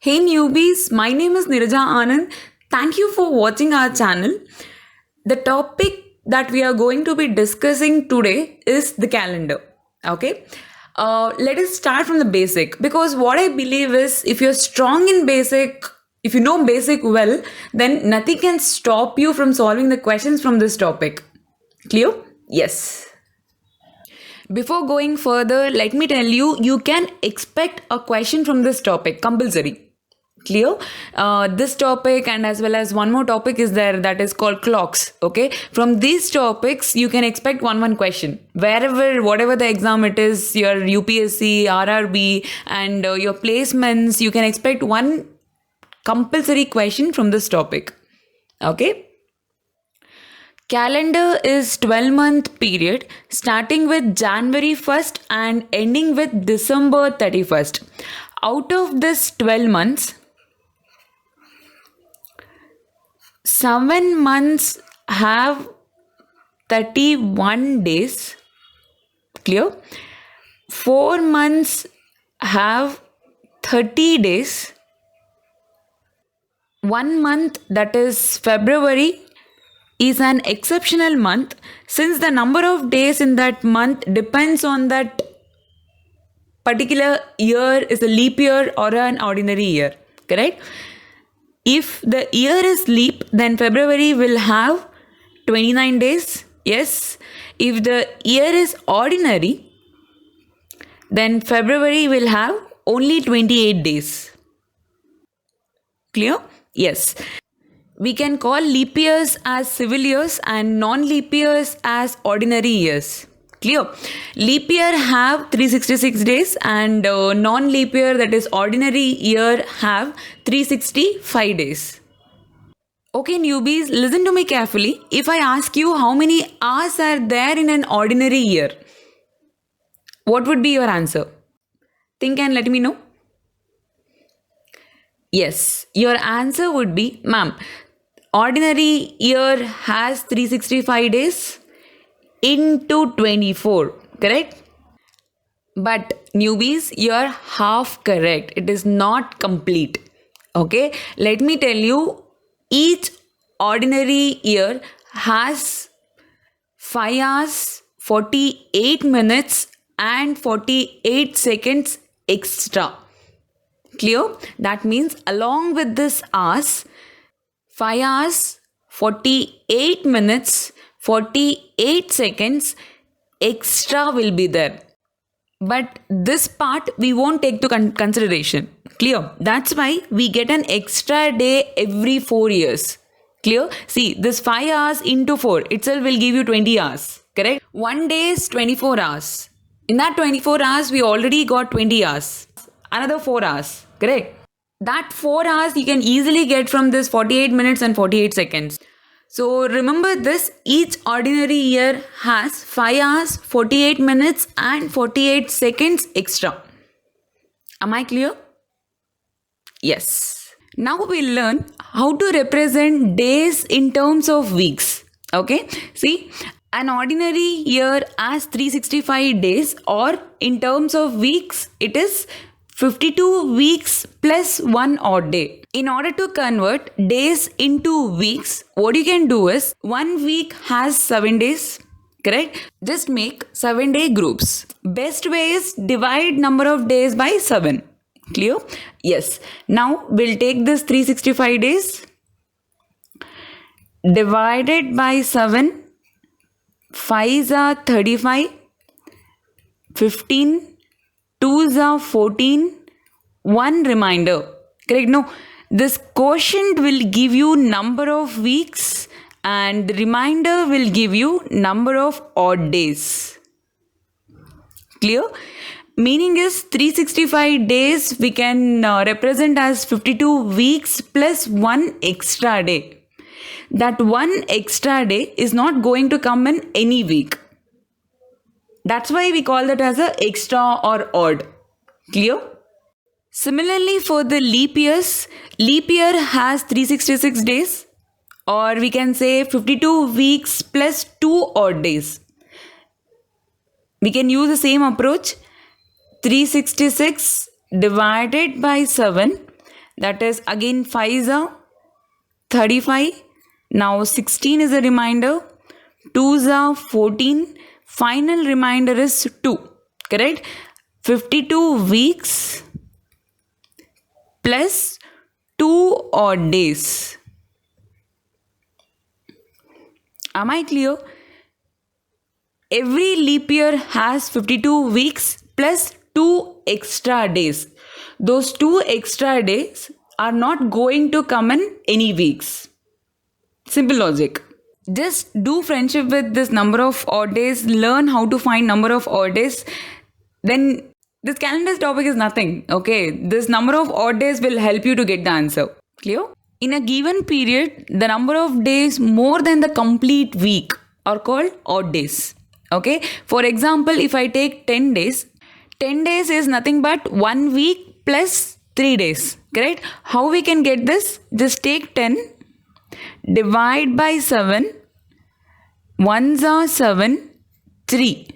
Hey newbies, my name is Niraja Anand. Thank you for watching our channel. The topic that we are going to be discussing today is the calendar. Okay, let us start from the basic, because what I believe is if you're strong in basic, if you know basic well, then nothing can stop you from solving the questions from this topic. Clear? Yes. Before going further, let me tell you, you can expect a question from this topic, compulsory. Clear? This topic and as well as one more topic is there, that is called clocks. Okay, from these topics you can expect one question wherever, whatever the exam it is, your UPSC, RRB, and your placements, you can expect one compulsory question from this topic. Okay. Calendar is 12-month period starting with January 1st and ending with December 31st. Out of this 12 months, 7 months have 31 days. Clear? 4 months have 30 days. 1 month, that is February, is an exceptional month since the number of days in that month depends on that particular year is a leap year or an ordinary year. Correct? If the year is leap, then February will have 29 days. Yes. If the year is ordinary, then February will have only 28 days. Clear? Yes. We can call leap years as civil years and non-leap years as ordinary years. Clear? Leap year have 366 days and non-leap year, that is ordinary year, have 365 days. Okay newbies, listen to me carefully. If I ask you how many hours are there in an ordinary year, what would be your answer? Think and let me know. Yes, your answer would be, ma'am, ordinary year has 365 days into 24, correct? But newbies, you're half correct. It is not complete. Okay, let me tell you, each ordinary year has 5 hours, 48 minutes, and 48 seconds extra. Clear? That means along with this hours, 5 hours, 48 minutes, 48 seconds extra will be there. But this part we won't take to consideration. Clear? That's why we get an extra day every 4 years. Clear? See, this 5 hours into 4 itself will give you 20 hours. Correct? One day is 24 hours. In that 24 hours, we already got 20 hours. Another 4 hours. Correct? That 4 hours you can easily get from this 48 minutes and 48 seconds. So remember this, each ordinary year has 5 hours, 48 minutes and 48 seconds extra. Am I clear? Yes. Now we'll learn how to represent days in terms of weeks. Okay? See, an ordinary year has 365 days, or in terms of weeks, it is 52 weeks plus 1 odd day. In order to convert days into weeks, what you can do is, 1 week has 7 days, correct? Just make 7-day groups. Best way is divide number of days by 7. Clear? Yes. Now we'll take this 365 days divided by 7. 5s are 35, 15, 2s are 14, 1 reminder. Correct? No, this quotient will give you number of weeks and the remainder will give you number of odd days. Clear? Meaning is 365 days we can represent as 52 weeks plus 1 extra day. That 1 extra day is not going to come in any week. That's why we call that as a extra or odd. Clear? Similarly, for the leap years, leap year has 366 days, or we can say 52 weeks plus 2 odd days. We can use the same approach. 366 divided by 7 That is again 5 is a 35. Now 16 is a reminder. 2 is a 14. Final reminder is 2. Correct? 52 weeks plus 2 odd days. Am I clear? Every leap year has 52 weeks plus 2 extra days. Those 2 extra days are not going to come in any weeks. Simple logic. Just do friendship with this number of odd days, learn how to find number of odd days. Then this calendar topic is nothing. Okay, this number of odd days will help you to get the answer. Clear? In a given period, the number of days more than the complete week are called odd days. Okay, for example, if I take 10 days, 10 days is nothing but 1 week plus 3 days. Correct? How we can get this? Just take 10, divide by 7, ones are 7, 3.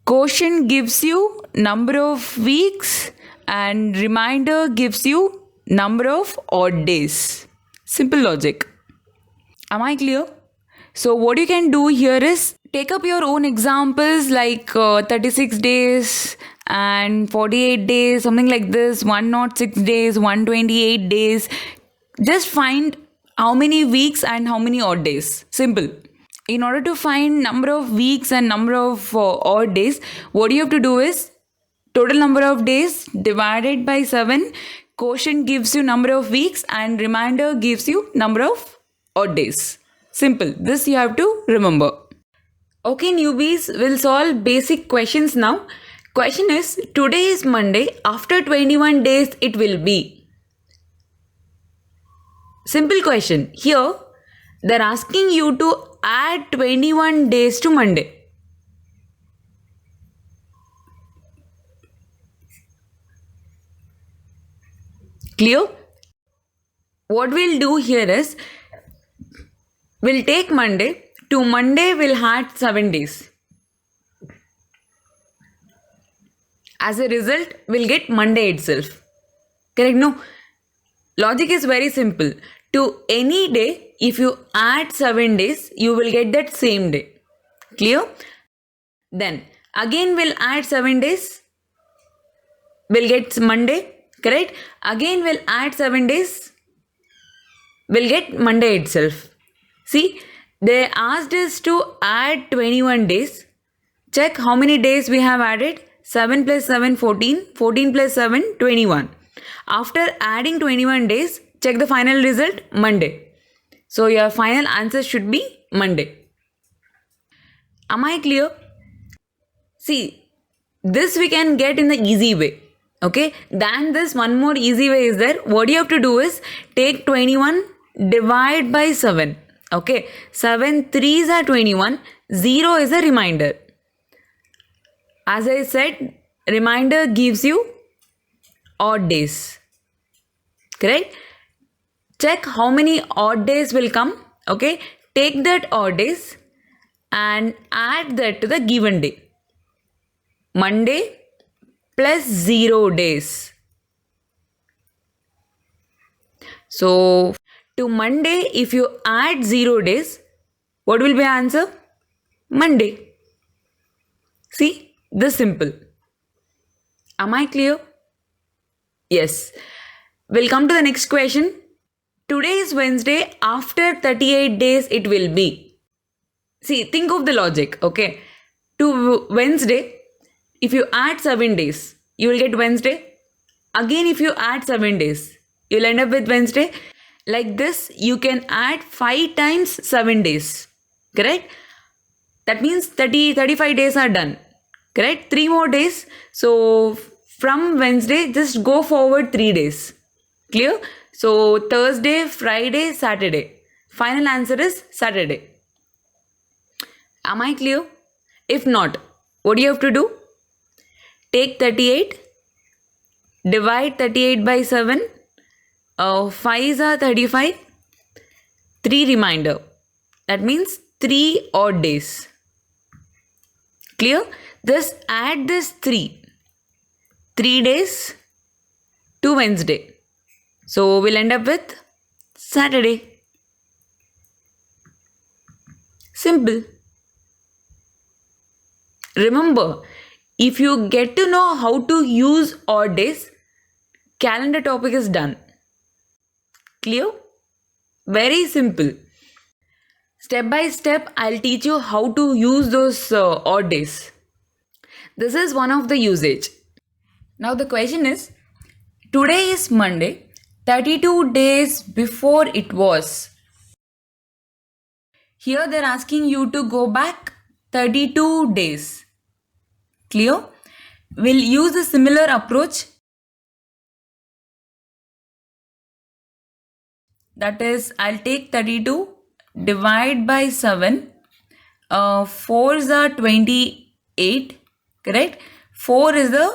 Quotient gives you number of weeks and remainder gives you number of odd days. Simple logic. Am I clear? So what you can do here is take up your own examples like 36 days and 48 days, something like this, 106 days, 128 days. Just find how many weeks and how many odd days. Simple. In order to find number of weeks and number of odd days, what you have to do is total number of days divided by 7. Quotient gives you number of weeks and remainder gives you number of odd days. Simple. This you have to remember. Okay, newbies, we'll solve basic questions now. Question is, today is Monday. After 21 days, it will be. Simple question. Here, they're asking you to add 21 days to Monday. Clear? What we'll do here is, we'll take Monday. To Monday, we'll add 7 days. As a result, we'll get Monday itself. Correct? No. Logic is very simple. To any day, if you add 7 days, you will get that same day. Clear? Then, again we'll add 7 days. We'll get Monday. Correct? Again we'll add 7 days. We'll get Monday itself. See, they asked us to add 21 days. Check how many days we have added. 7 plus 7, 14. 14 plus 7, 21. After adding 21 days, check the final result, Monday. So your final answer should be Monday. Am I clear? See, this we can get in the easy way. Okay, than this, one more easy way is there. What you have to do is take 21, divide by 7. Okay, 7 3s are 21, 0 is a reminder. As I said, reminder gives you odd days. Correct? Check how many odd days will come. Okay, take that odd days and add that to the given day. Monday plus 0 days. So, to Monday, if you add 0 days, what will be the answer? Monday. See, this simple. Am I clear? Yes. We'll come to the next question. Today is Wednesday. After 38 days, it will be. See, think of the logic, okay? To Wednesday, if you add 7 days, you will get Wednesday. Again, if you add 7 days, you'll end up with Wednesday. Like this, you can add 5 times 7 days. Correct? That means 35 days are done. Correct? 3 more days. So, from Wednesday, just go forward 3 days. Clear? So, Thursday, Friday, Saturday. Final answer is Saturday. Am I clear? If not, what do you have to do? Take 38, divide 38 by 7, 5s are 35, 3 reminder. That means 3 odd days. Clear? Just add this 3 days to Wednesday. So we'll end up with Saturday. Simple. Remember, if you get to know how to use odd days, calendar topic is done. Clear? Very simple. Step by step, I'll teach you how to use those odd days. This is one of the usage. Now the question is, today is Monday, 32 days before it was. Here they're asking you to go back 32 days. Clear? We'll use a similar approach. That is, I'll take 32, divide by 7. 4s are 28, correct? 4 is the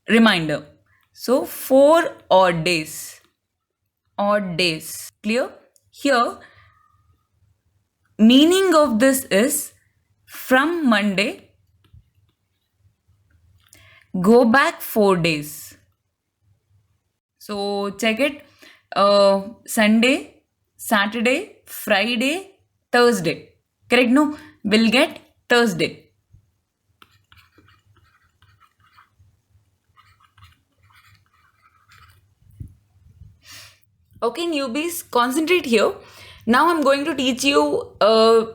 remainder. So 4 odd days. Odd days. Clear? Here, meaning of this is from Monday, go back 4 days. So check it. Sunday, Saturday, Friday, Thursday. Correct? No, we'll get Thursday. Okay, newbies, concentrate here. Now I'm going to teach you a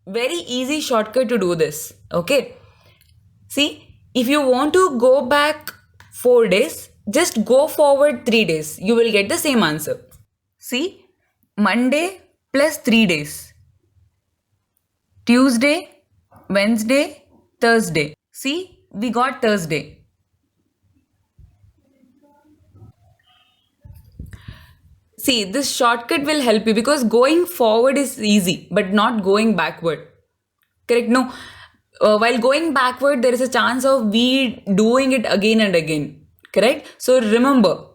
very easy shortcut to do this. Okay. See, if you want to go back 4 days, just go forward 3 days. You will get the same answer. See, Monday plus 3 days. Tuesday, Wednesday, Thursday. See, we got Thursday. See, this shortcut will help you because going forward is easy, but not going backward. Correct? No. While going backward, there is a chance of we doing it again and again. Correct? So remember,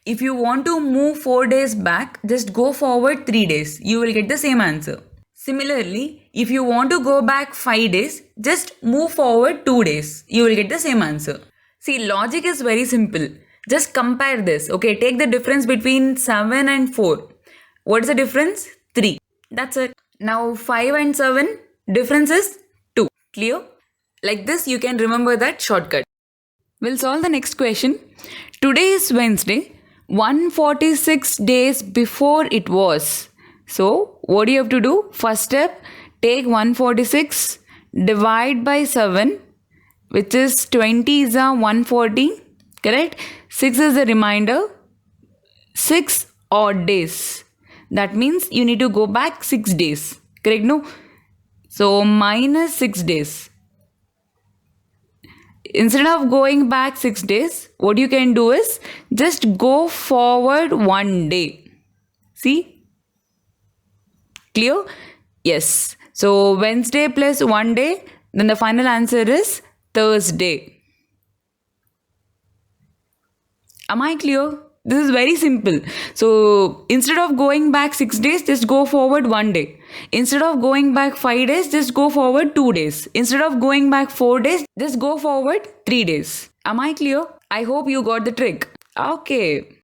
if you want to move 4 days back, just go forward 3 days. You will get the same answer. Similarly, if you want to go back 5 days, just move forward 2 days. You will get the same answer. See, logic is very simple. Just compare this. Okay, take the difference between 7 and 4. What is the difference? 3. That's it. Now 5 and 7, difference is 2. Clear? Like this, you can remember that shortcut. We'll solve the next question. Today is Wednesday, 146 days before it was. So, what do you have to do? First step, take 146, divide by 7, which is 20 is a 140, correct? 6 is the remainder, 6 odd days. That means you need to go back 6 days, correct? No? So, minus 6 days. Instead of going back 6 days, what you can do is just go forward 1 day. See? Clear? Yes. So Wednesday plus 1 day, then the final answer is Thursday. Am I clear? This is very simple. So instead of going back 6 days, just go forward 1 day. Instead of going back 5 days, just go forward 2 days. Instead of going back 4 days, just go forward 3 days. Am I clear? I hope you got the trick. Okay.